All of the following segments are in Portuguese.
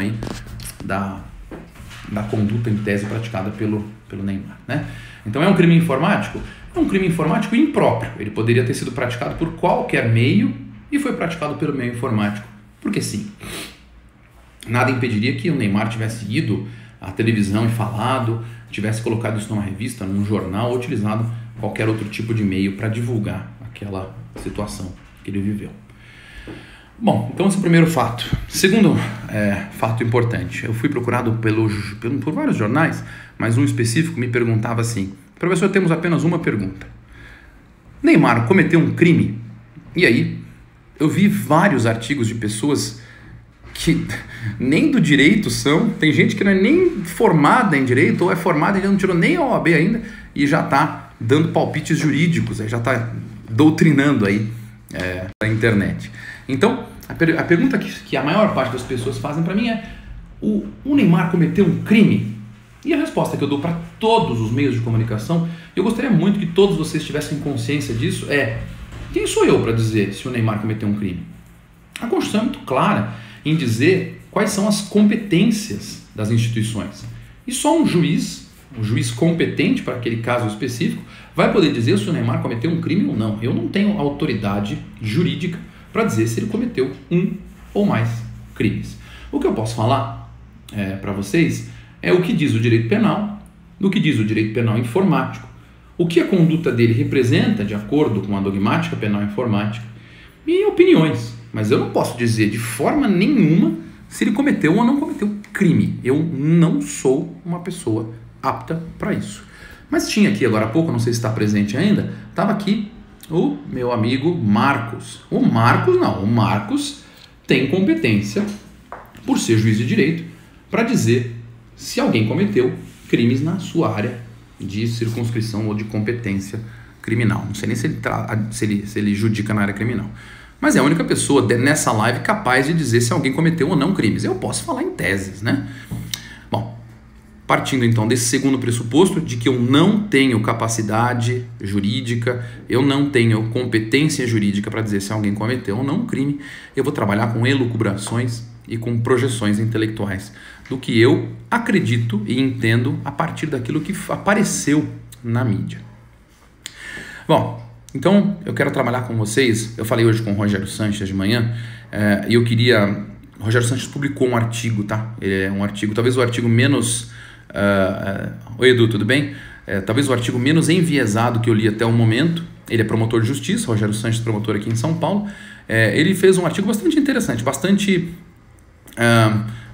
aí da conduta em tese praticada pelo Neymar, né? Então é um crime informático? É um crime informático impróprio. Ele poderia ter sido praticado por qualquer meio e foi praticado pelo meio informático. Porque sim, nada impediria que o Neymar tivesse ido à televisão e falado, tivesse colocado isso numa revista, num jornal, ou utilizado qualquer outro tipo de meio para divulgar aquela situação que ele viveu. Bom, então esse é o primeiro fato. Segundo fato importante, eu fui procurado por vários jornais, mas um específico me perguntava assim: professor, temos apenas uma pergunta. Neymar cometeu um crime? E aí, eu vi vários artigos de pessoas que nem do direito são, tem gente que não é nem formada em direito, ou é formada e não tirou nem a OAB ainda, e já está dando palpites jurídicos, já está doutrinando aí na internet. Então, a pergunta que a maior parte das pessoas fazem para mim é: o Neymar cometeu um crime? E a resposta que eu dou para todos os meios de comunicação, eu gostaria muito que todos vocês tivessem consciência disso, é: quem sou eu para dizer se o Neymar cometeu um crime? A Constituição é muito clara em dizer quais são as competências das instituições. E só um juiz competente para aquele caso específico, vai poder dizer se o Neymar cometeu um crime ou não. Eu não tenho autoridade jurídica para dizer se ele cometeu um ou mais crimes. O que eu posso falar para vocês é o que diz o direito penal, do que diz o direito penal informático, o que a conduta dele representa de acordo com a dogmática penal informática e opiniões. Mas eu não posso dizer de forma nenhuma se ele cometeu ou não cometeu crime. Eu não sou uma pessoa apta para isso. Mas tinha aqui agora há pouco, não sei se está presente ainda, estava aqui o meu amigo Marcos. O Marcos tem competência, por ser juiz de direito, para dizer se alguém cometeu crimes na sua área de circunscrição ou de competência criminal. Não sei nem se ele judica na área criminal. Mas é a única pessoa nessa live capaz de dizer se alguém cometeu ou não crimes. Eu posso falar em teses, né? Bom, partindo então desse segundo pressuposto de que eu não tenho capacidade jurídica, eu não tenho competência jurídica para dizer se alguém cometeu ou não um crime, eu vou trabalhar com elucubrações e com projeções intelectuais do que eu acredito e entendo a partir daquilo que apareceu na mídia. Bom, então eu quero trabalhar com vocês. Eu falei hoje com o Rogério Sanches de manhã e eu queria... O Rogério Sanches publicou um artigo, tá? Ele é um artigo, talvez o artigo menos... Oi, Edu, tudo bem? Talvez o artigo menos enviesado que eu li até o momento. Ele é promotor de justiça, Rogério Sanches, promotor aqui em São Paulo. Ele fez um artigo bastante interessante, bastante...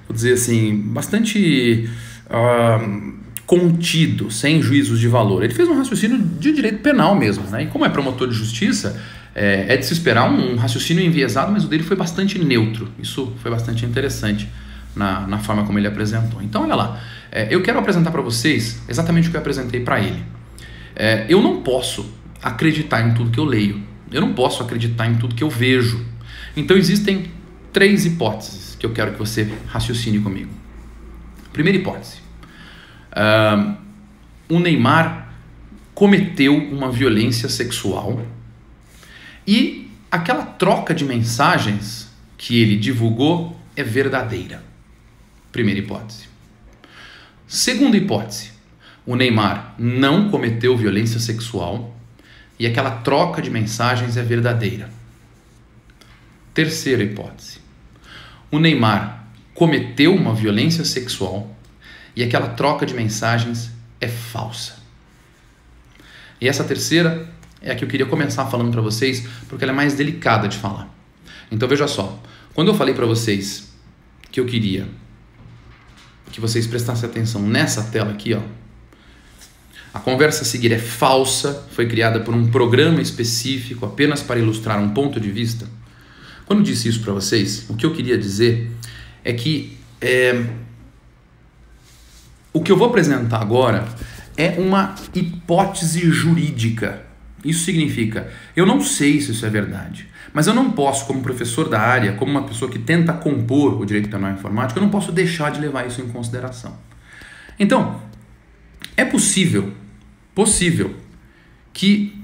vou dizer assim, bastante contido, sem juízos de valor. Ele fez um raciocínio de direito penal mesmo, né? E como é promotor de justiça, é de se esperar um raciocínio enviesado, mas o dele foi bastante neutro. Isso foi bastante interessante na forma como ele apresentou. Então, olha lá, eu quero apresentar para vocês exatamente o que eu apresentei para ele. Eu não posso acreditar em tudo que eu leio. Eu não posso acreditar em tudo que eu vejo. Então, existem 3 hipóteses que eu quero que você raciocine comigo. Primeira hipótese. O Neymar cometeu uma violência sexual e aquela troca de mensagens que ele divulgou é verdadeira. Primeira hipótese. Segunda hipótese. O Neymar não cometeu violência sexual e aquela troca de mensagens é verdadeira. Terceira hipótese. O Neymar cometeu uma violência sexual e aquela troca de mensagens é falsa. E essa terceira é a que eu queria começar falando para vocês, porque ela é mais delicada de falar. Então veja só, quando eu falei para vocês que eu queria que vocês prestassem atenção nessa tela aqui, ó, a conversa a seguir é falsa, foi criada por um programa específico apenas para ilustrar um ponto de vista. Quando eu disse isso para vocês, o que eu queria dizer é que o que eu vou apresentar agora é uma hipótese jurídica. Isso significa, eu não sei se isso é verdade, mas eu não posso, como professor da área, como uma pessoa que tenta compor o direito penal informático, eu não posso deixar de levar isso em consideração. Então, é possível que,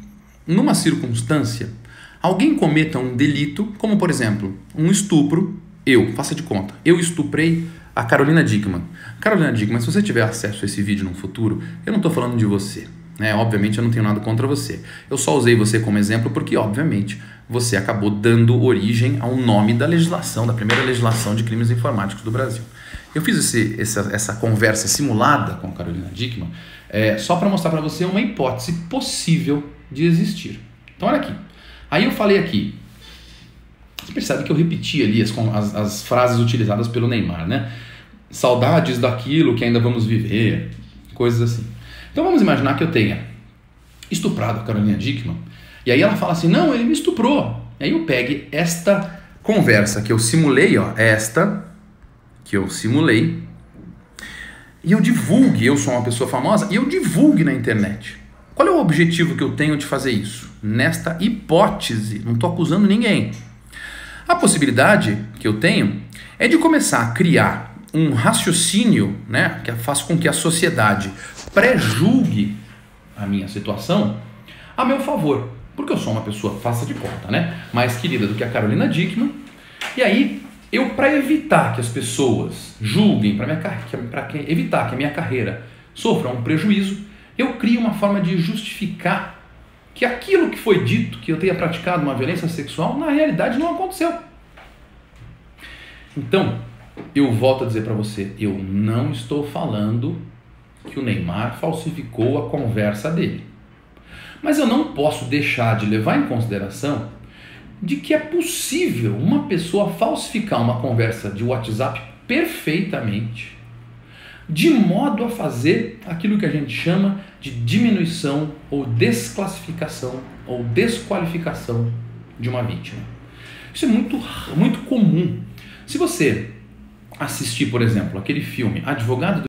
numa circunstância, alguém cometa um delito, como por exemplo, um estupro, faça de conta, eu estuprei A Carolina Dickmann. Carolina Dickmann, se você tiver acesso a esse vídeo no futuro, eu não estou falando de você, né? Obviamente eu não tenho nada contra você. Eu só usei você como exemplo porque, obviamente, você acabou dando origem ao nome da legislação, da primeira legislação de crimes informáticos do Brasil. Eu fiz essa conversa simulada com a Carolina Dickmann só para mostrar para você uma hipótese possível de existir. Então olha aqui. Aí eu falei aqui, você percebe que eu repeti ali as frases utilizadas pelo Neymar, né? Saudades daquilo que ainda vamos viver, coisas assim. Então vamos imaginar que eu tenha estuprado a Carolina Dickmann, e aí ela fala assim, não, ele me estuprou. E aí eu pegue esta conversa que eu simulei, ó, que eu simulei, e eu divulgue, eu sou uma pessoa famosa, e eu divulgue na internet. Qual é o objetivo que eu tenho de fazer isso? Nesta hipótese, não estou acusando ninguém. A possibilidade que eu tenho é de começar a criar um raciocínio, né, que faça com que a sociedade pré-julgue a minha situação a meu favor. Porque eu sou uma pessoa, faça de conta, né, mais querida do que a Carolina Dickmann. E aí, para evitar que as pessoas julguem, para evitar que a minha carreira sofra um prejuízo, eu crio uma forma de justificar que aquilo que foi dito, que eu tenha praticado uma violência sexual, na realidade não aconteceu. Então, eu volto a dizer para você, eu não estou falando que o Neymar falsificou a conversa dele. Mas eu não posso deixar de levar em consideração de que é possível uma pessoa falsificar uma conversa de WhatsApp perfeitamente, de modo a fazer aquilo que a gente chama de diminuição ou desclassificação ou desqualificação de uma vítima. Isso é muito comum. Se você assistir, por exemplo, aquele filme Advogado do